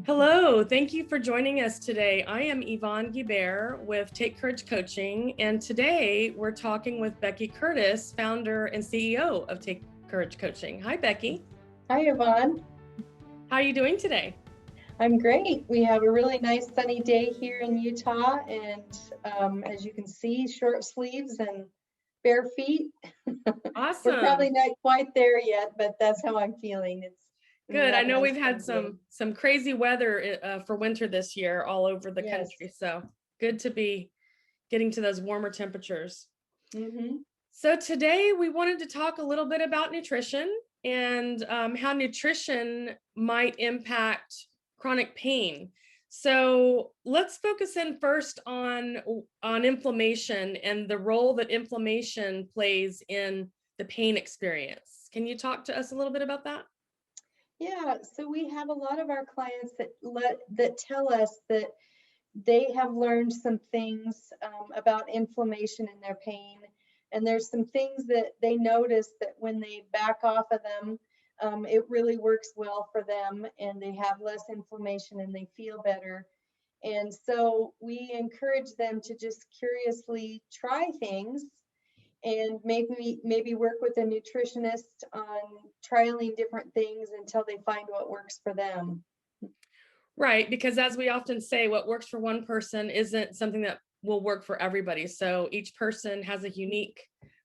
Hello, thank you for joining us today. I am Yvonne Guibert with Take Courage Coaching, and today we're talking with Becky Curtis, founder and CEO of Take Courage Coaching. Hi, Becky. Hi, Yvonne. How are you doing today? I'm great. We have a really nice sunny day here in Utah, and as you can see, short sleeves and bare feet. Awesome. We're probably not quite there yet, but that's how I'm feeling. Good. I know we've had some crazy weather for winter this year all over the country, so good to be getting to those warmer temperatures. Mm-hmm. So today we wanted to talk a little bit about nutrition and how nutrition might impact chronic pain. So let's focus in first on inflammation and the role that inflammation plays in the pain experience. Can you talk to us a little bit about that? Yeah, so we have a lot of our clients that tell us that they have learned some things about inflammation in their pain. And there's some things that they notice that when they back off of them, it really works well for them and they have less inflammation and they feel better. And so we encourage them to just curiously try things and maybe work with a nutritionist on trialing different things until they find what works for them. Right, because as we often say, what works for one person isn't something that will work for everybody. So each person has a unique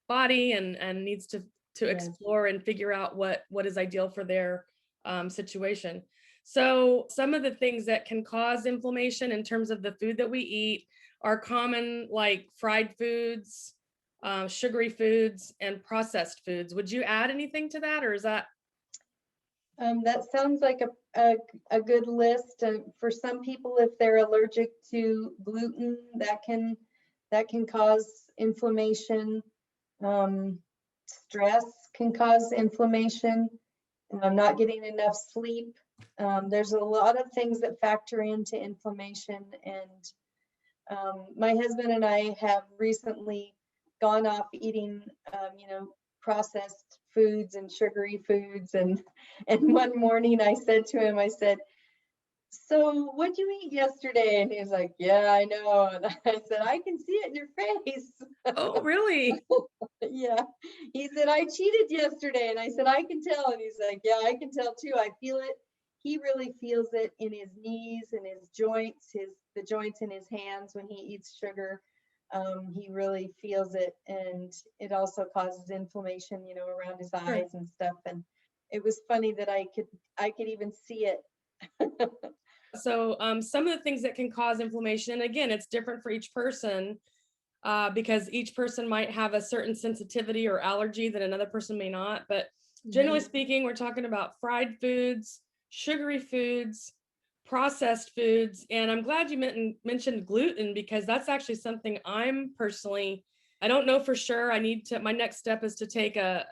body and needs to explore and figure out what is ideal for their situation. So some of the things that can cause inflammation in terms of the food that we eat are common, like fried foods, sugary foods, and processed foods. Would you add anything to that, or is that? That sounds like a good list. For some people, if they're allergic to gluten, that can cause inflammation. Stress can cause inflammation. Not getting enough sleep. There's a lot of things that factor into inflammation. And my husband and I have recently gone off eating, processed foods and sugary foods. And one morning I said to him, I said, "So what'd you eat yesterday?" And he was like, "Yeah, I know." And I said, "I can see it in your face." Oh, really? Yeah. He said, "I cheated yesterday." And I said, "I can tell." And he's like, "Yeah, I can tell too. I feel it." He really feels it in his knees and his joints, the joints in his hands when he eats sugar. He really feels it, and it also causes inflammation, around his eyes and stuff. And it was funny that I could even see it. So some of the things that can cause inflammation, and again, it's different for each person because each person might have a certain sensitivity or allergy that another person may not. But generally speaking, we're talking about fried foods, sugary foods, processed foods. And I'm glad you mentioned gluten, because that's actually something I don't know for sure. My next step is to take a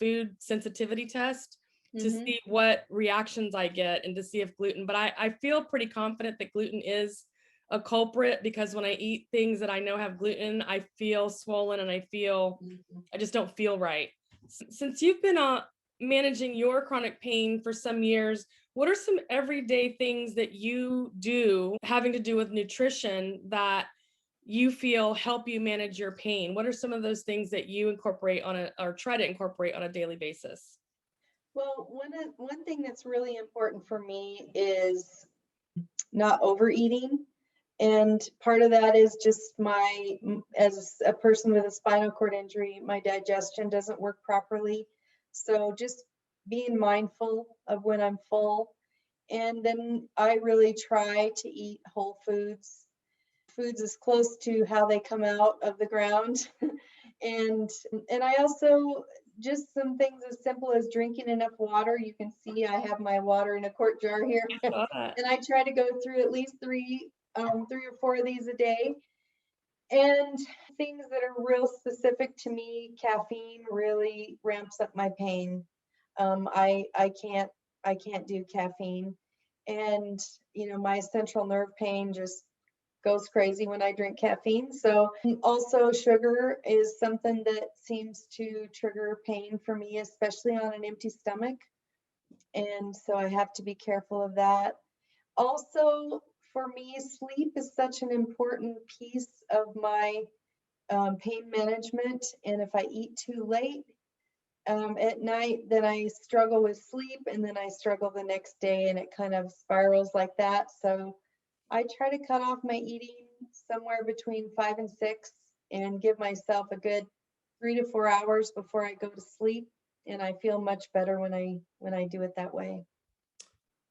food sensitivity test to see what reactions I get and to see if gluten, but I feel pretty confident that gluten is a culprit, because when I eat things that I know have gluten, I feel swollen and I just don't feel right. Since you've been managing your chronic pain for some years, what are some everyday things that you do having to do with nutrition that you feel help you manage your pain? What are some of those things that you incorporate or try to incorporate on a daily basis? Well, one thing that's really important for me is not overeating. And part of that is just as a person with a spinal cord injury, my digestion doesn't work properly. So just being mindful of when I'm full. And then I really try to eat whole foods as close to how they come out of the ground. and I also, just some things as simple as drinking enough water. You can see I have my water in a quart jar here. And I try to go through at least three or four of these a day. And things that are real specific to me, caffeine really ramps up my pain. I can't do caffeine. And my central nerve pain just goes crazy when I drink caffeine. So also sugar is something that seems to trigger pain for me, especially on an empty stomach. And so I have to be careful of that. Also, for me, sleep is such an important piece of my pain management. And if I eat too late at night, then I struggle with sleep, and then I struggle the next day, and it kind of spirals like that. So I try to cut off my eating somewhere between 5 and 6 and give myself a good 3 to 4 hours before I go to sleep. And I feel much better when I do it that way.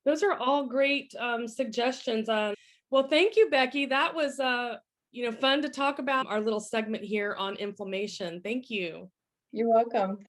Those are all great suggestions. Well, thank you, Becky. That was fun to talk about our little segment here on inflammation. Thank you. You're welcome.